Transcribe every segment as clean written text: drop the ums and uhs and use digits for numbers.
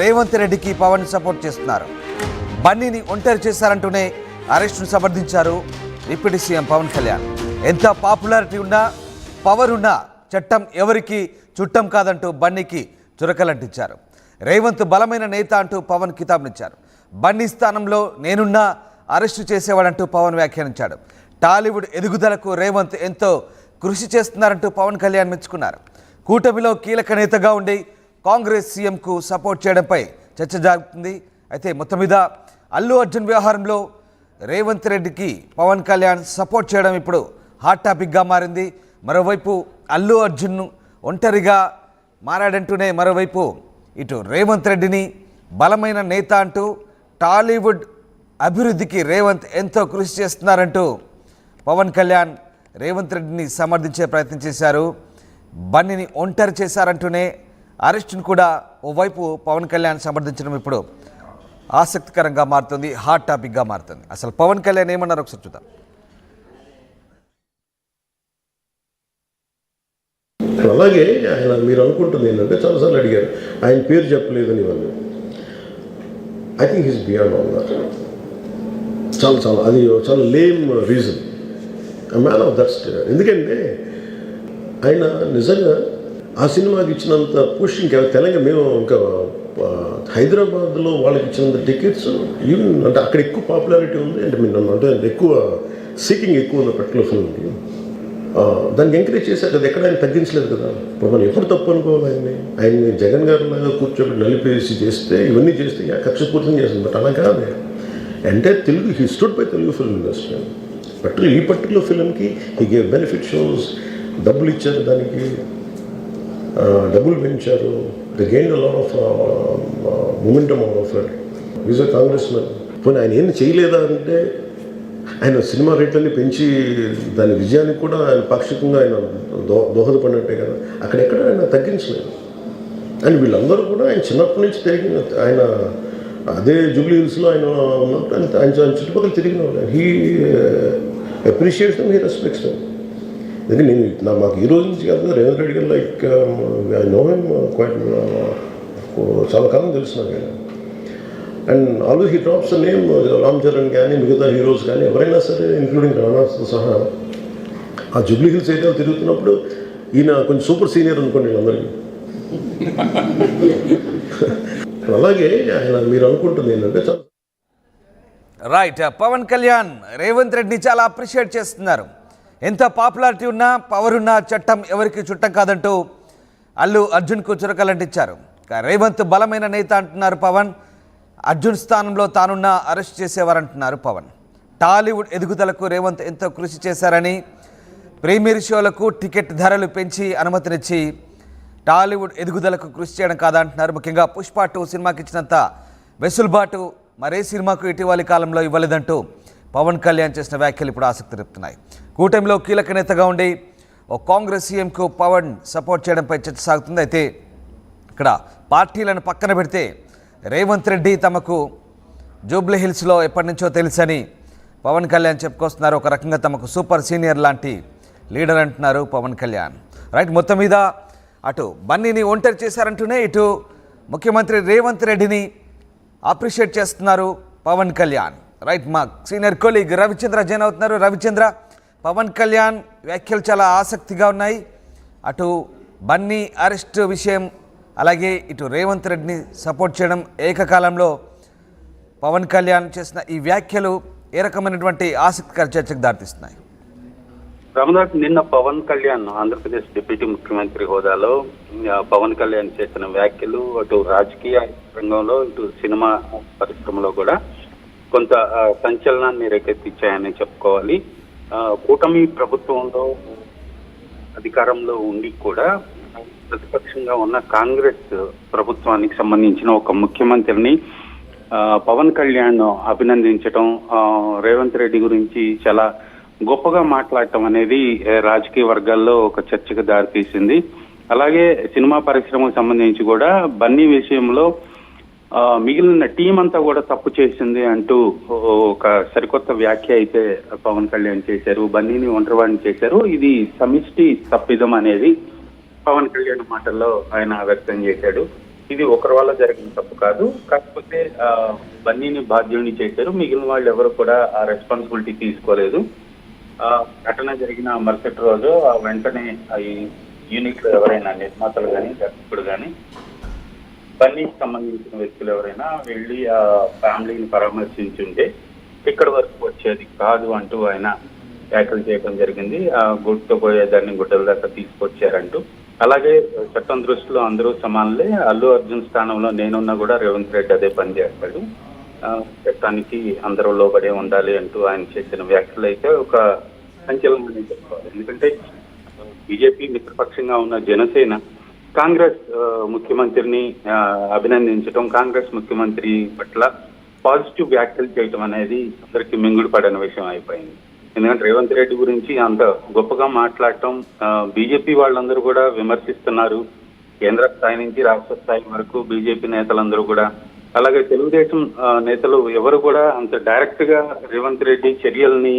రేవంత్ రెడ్డికి పవన్ సపోర్ట్ చేస్తున్నారు. బన్నీని ఒంటరి చేశారంటూనే అరెస్టును సమర్థించారు డిప్యూటీ సీఎం పవన్ కళ్యాణ్. ఎంత పాపులారిటీ ఉన్నా పవర్ ఉన్నా చట్టం ఎవరికి చుట్టం కాదంటూ బన్నీకి చురకలంటించారు. రేవంత్ బలమైన నేత అంటూ పవన్ కితాబునిచ్చారు. బన్నీ స్థానంలో నేనున్నా అరెస్టు చేసేవాడంటూ పవన్ వ్యాఖ్యానించాడు. టాలీవుడ్ ఎదుగుదలకు రేవంత్ ఎంతో కృషి చేస్తున్నారంటూ పవన్ కళ్యాణ్ మెచ్చుకున్నారు. కూటమిలో కీలక నేతగా ఉండి కాంగ్రెస్ సీఎంకు సపోర్ట్ చేయడంపై చర్చ జరుగుతుంది. అయితే మొత్తం మీద అల్లు అర్జున్ వ్యవహారంలో రేవంత్ రెడ్డికి పవన్ కళ్యాణ్ సపోర్ట్ చేయడం ఇప్పుడు హాట్ టాపిక్గా మారింది. మరోవైపు అల్లు అర్జున్ ఒంటరిగా మారాడంటూనే మరోవైపు ఇటు రేవంత్ రెడ్డిని బలమైన నేత అంటూ టాలీవుడ్ అభివృద్ధికి రేవంత్ ఎంతో కృషి చేస్తున్నారంటూ పవన్ కళ్యాణ్ రేవంత్ రెడ్డిని సమర్థించే ప్రయత్నం చేశారు. బన్నీని ఒంటరి చేశారంటూనే అరెస్టును కూడా ఓవైపు పవన్ కళ్యాణ్ సమర్థించడం ఇప్పుడు ఆసక్తికరంగా మారుతుంది, హాట్ టాపిక్గా మారుతుంది. అసలు పవన్ కళ్యాణ్ ఏమన్నారు ఒకసారి చూద్దాం. అలాగే ఆయన మీరు అనుకుంటుంది ఏంటంటే చాలాసార్లు అడిగారు ఆయన పేరు చెప్పలేదని వాళ్ళు. I think is beyond all that. చాలా అది చాలా lame reason. Man of that state. ఎందుకంటే ఆయన నిజంగా ఆ సినిమాకి ఇచ్చినంత పుష్ ఇంకా తెలంగాణ మేము ఇంకా హైదరాబాద్లో వాళ్ళకి ఇచ్చినంత టికెట్స్ ఈవెన్ అంటే అక్కడ ఎక్కువ పాపులారిటీ ఉంది. అంటే మీరు అంటే ఎక్కువ సీకింగ్ ఎక్కువ ఉంది పర్టికులర్ ఫిల్మ్కి. దాన్ని ఎంకరేజ్ చేశారు కదా, ఎక్కడ ఆయన తగ్గించలేదు కదా. ఇప్పుడు మనం ఎప్పుడు తప్పు అనుకోవాలి ఆయన్ని జగన్ గారిలాగా కూర్చోబెట్టి నలిపేసి చేస్తే ఇవన్నీ చేస్తే కక్షపూర్తం చేస్తుంది. బట్ అలా కాదు. అంటే Telugu he stood by Telugu film industry. ఈ పర్టికులర్ ఫిల్మ్కి హీ గేవ్ బెనిఫిట్ షోస్, డబ్బులు ఇచ్చారు, దానికి డబ్బులు పెంచారు. The gain a lot of momentum of it. Is a Congress man. పోనీ ఆయన ఏం చేయలేదా అంటే ఆయన సినిమా రేట్లన్నీ పెంచి దాని విజయానికి కూడా ఆయన పాక్షికంగా ఆయన దోహదపడినట్టే కదా. అక్కడెక్కడ ఆయన తగ్గించలేదు. అండ్ వీళ్ళందరూ కూడా ఆయన చిన్నప్పటి నుంచి తిరిగిన ఆయన అదే జూబ్లీ హిల్స్లో ఆయన ఉన్నప్పుడు ఆయన చుట్టుపక్కల తిరిగిన వాళ్ళు. He appreciates them, he respects them. ఎందుకంటే నేను మాకు ఈ రోజు నుంచి కాదు, Revanth Reddy garu like I know him quite చాలా కాలం తెలుసు నాకు. And always he drops the name Ram Charan కానీ మిగతా హీరోస్ కానీ ఎవరైనా సరే ఇంక్లూడింగ్ రానాతో సహా ఆ జూబ్లీ హిల్స్ ఏరియాలో తిరుగుతున్నప్పుడు ఈయన కొంచెం సూపర్ సీనియర్ అనుకోండి వీళ్ళందరికీ. అలాగే ఆయన మీరు అనుకుంటుంది ఏంటంటే చాలా రైట్. పవన్ కళ్యాణ్ రేవంత్ రెడ్డిని చాలా అప్రిషియేట్ చేస్తున్నారు. ఎంత పాపులారిటీ ఉన్నా పవర్ ఉన్నా చట్టం ఎవరికి చుట్టం కాదంటూ అల్లు అర్జున్కు చురకలంటించారు. రేవంత్ బలమైన నేత అంటున్నారు పవన్. అర్జున్ స్థానంలో తానున్న అరెస్ట్ చేసేవారంటున్నారు పవన్. టాలీవుడ్ ఎదుగుదలకు రేవంత్ ఎంతో కృషి చేశారని, ప్రీమియర్ షోలకు టికెట్ ధరలు పెంచి అనుమతినిచ్చి టాలీవుడ్ ఎదుగుదలకు కృషి చేయడం కాదంటున్నారు. ముఖ్యంగా పుష్ప 2 సినిమాకి ఇచ్చినంత వెసులుబాటు మరే సినిమాకు ఇటీవలి కాలంలో ఇవ్వలేదంటూ పవన్ కళ్యాణ్ చేసిన వ్యాఖ్యలు ఇప్పుడు ఆసక్తి రేపుతున్నాయి. కూటమిలో కీలక నేతగా ఉండి ఓ కాంగ్రెస్ సీఎంకు పవన్ సపోర్ట్ చేయడంపై చర్చ సాగుతుంది. అయితే ఇక్కడ పార్టీలను పక్కన పెడితే రేవంత్ రెడ్డి తమకు జూబ్లీ హిల్స్లో ఎప్పటి నుంచో తెలుసని పవన్ కళ్యాణ్ చెప్పుకొస్తున్నారు. ఒక రకంగా తమకు సూపర్ సీనియర్ లాంటి లీడర్ అంటున్నారు పవన్ కళ్యాణ్. రైట్. మొత్తం మీద అటు బన్నీని ఒంటరి చేశారంటూనే ఇటు ముఖ్యమంత్రి రేవంత్ రెడ్డిని అప్రిషియేట్ చేస్తున్నారు పవన్ కళ్యాణ్. రైట్. మా సీనియర్ కొలీగ్ రవిచంద్ర జాయిన్ అవుతున్నారు. రవిచంద్ర, పవన్ కళ్యాణ్ వ్యాఖ్యలు చాలా ఆసక్తిగా ఉన్నాయి. అటు బన్నీ అరెస్ట్ విషయం, అలాగే ఇటు రేవంత్ రెడ్డిని సపోర్ట్ చేయడం, ఏకకాలంలో పవన్ కళ్యాణ్ చేసిన ఈ వ్యాఖ్యలు ఏ రకమైనటువంటి ఆసక్తికర చర్చకు దారితీస్తున్నాయి? రామదాస్, నిన్న పవన్ కళ్యాణ్ ఆంధ్రప్రదేశ్ డిప్యూటీ ముఖ్యమంత్రి హోదాలో పవన్ కళ్యాణ్ చేసిన వ్యాఖ్యలు అటు రాజకీయ రంగంలో ఇటు సినిమా పరిశ్రమలో కూడా కొంత సంచలనాన్ని రేకెత్తించాయని చెప్పుకోవాలి. కూటమి ప్రభుత్వంలో అధికారంలో ఉండి కూడా ప్రతిపక్షంగా ఉన్న కాంగ్రెస్ ప్రభుత్వానికి సంబంధించిన ఒక ముఖ్యమంత్రిని పవన్ కళ్యాణ్ అభినందించడం, రేవంత్ రెడ్డి గురించి చాలా గొప్పగా మాట్లాడటం అనేది రాజకీయ వర్గాల్లో ఒక చర్చకు దారితీసింది. అలాగే సినిమా పరిశ్రమకు సంబంధించి కూడా బన్నీ విషయంలో మిగిలిన టీం అంతా కూడా తప్పు చేసింది అంటూ ఒక సరికొత్త వ్యాఖ్య అయితే పవన్ కళ్యాణ్ చేశారు. బన్నీని ఒంటరివాడిని చేశారు. ఇది సమిష్టి తప్పిదం అనేది పవన్ కళ్యాణ్ మాటల్లో ఆయన వ్యక్తం చేశాడు. ఇది ఒకరి వల్ల జరిగిన తప్పు కాదు. కాకపోతే బన్నీని బాధ్యుడిని చేశారు, మిగిలిన వాళ్ళు ఎవరు కూడా ఆ రెస్పాన్సిబిలిటీ తీసుకోలేదు. ఘటన జరిగిన మరుసటి రోజు వెంటనే ఈ యూనిట్ లో ఎవరైనా నిర్మాతలు కానీ దర్శకుడు కానీ బన్నీకి సంబంధించిన వ్యక్తులు ఎవరైనా వెళ్ళి ఆ ఫ్యామిలీని పరామర్శించుంటే ఇక్కడ వరకు వచ్చేది కాదు అంటూ ఆయన వ్యాఖ్యలు చేయడం జరిగింది. ఆ గుడ్తో పోయేదాన్ని గుడ్డల దాకా తీసుకొచ్చారంటూ. అలాగే చట్టం దృష్టిలో అందరూ సమానులే, అల్లు అర్జున్ స్థానంలో నేనున్నా కూడా రేవంత్ రెడ్డి అదే పని చేస్తాడు, చట్టానికి అందరూ లోబడే ఉండాలి అంటూ ఆయన చేసిన వ్యాఖ్యలు అయితే ఒక సంచలనం చెప్పుకోవాలి. ఎందుకంటే బీజేపీ మిత్రపక్షంగా ఉన్న జనసేన కాంగ్రెస్ ముఖ్యమంత్రిని అభినందించడం, కాంగ్రెస్ ముఖ్యమంత్రి పట్ల పాజిటివ్ వ్యాఖ్యలు చేయటం అనేది అందరికీ మింగుడు పడని విషయం అయిపోయింది. ఎందుకంటే రేవంత్ రెడ్డి గురించి అంత గొప్పగా మాట్లాడటం బీజేపీ వాళ్ళందరూ కూడా విమర్శిస్తున్నారు. కేంద్ర స్థాయి నుంచి రాష్ట్ర స్థాయి వరకు బీజేపీ నేతలందరూ కూడా, అలాగే తెలుగుదేశం నేతలు ఎవరు కూడా అంత డైరెక్ట్ గా రేవంత్ రెడ్డి చర్యల్ని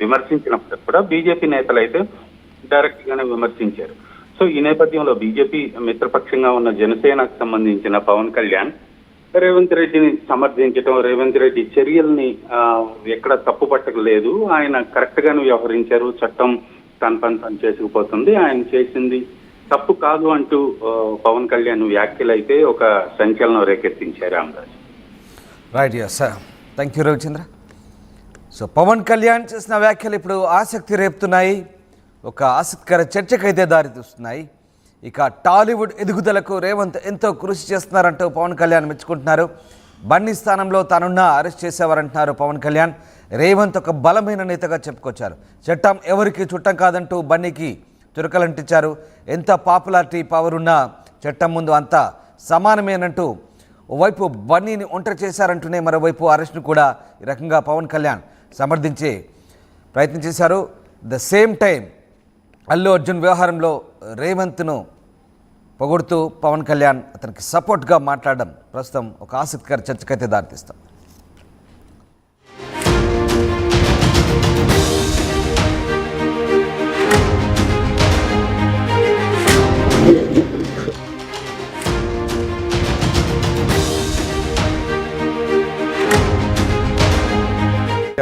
విమర్శించినప్పుడు కూడా బీజేపీ నేతలు అయితే డైరెక్ట్ గానే విమర్శించారు. సో ఈ నేపథ్యంలో బీజేపీ మిత్రపక్షంగా ఉన్న జనసేనకు సంబంధించిన పవన్ కళ్యాణ్ రేవంత్ రెడ్డిని సమర్థించడం, రేవంత్ రెడ్డి చర్యల్ని ఎక్కడ తప్పు పట్టలేదు, ఆయన కరెక్ట్ గానే వ్యవహరించారు, చట్టం తన పని తను చేసుకుపోతుంది, ఆయన చేసింది తప్పు కాదు అంటూ పవన్ కళ్యాణ్ వ్యాఖ్యలు అయితే ఒక సంచలనం రేకెత్తించారు. Ramaraju. Right, yes sir, thank you Ravichandra. So Pawan Kalyan చేసిన వ్యాఖ్యలు ఇప్పుడు ఆసక్తి రేపుతున్నాయి, ఒక ఆసక్తికర చర్చకైతే దారితీస్తున్నాయి. ఇక టాలీవుడ్ ఎదుగుదలకు రేవంత్ ఎంతో కృషి చేస్తున్నారంటూ పవన్ కళ్యాణ్ మెచ్చుకుంటున్నారు. బన్నీ స్థానంలో తానున్న అరెస్ట్ చేసేవారంటున్నారు పవన్ కళ్యాణ్. రేవంత్ ఒక బలమైన నేతగా చెప్పుకొచ్చారు. చట్టం ఎవరికి చుట్టం కాదంటూ బన్నీకి చురకలంటించారు. ఎంత పాపులారిటీ పవర్ ఉన్నా చట్టం ముందు అంతా సమానమేనంటూ ఓవైపు బన్నీని ఒంటరి చేశారంటూనే మరోవైపు అరెస్ట్ను కూడా ఈ రకంగా పవన్ కళ్యాణ్ సమర్థించే ప్రయత్నం చేశారు. The same time Allu Arjun వ్యవహారంలో రేవంత్ను పొగుడుతూ పవన్ కళ్యాణ్ అతనికి సపోర్ట్గా మాట్లాడడం ప్రస్తుతం ఒక ఆసక్తికర చర్చకైతే దారితీస్తాం.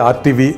ఆర్టీవీ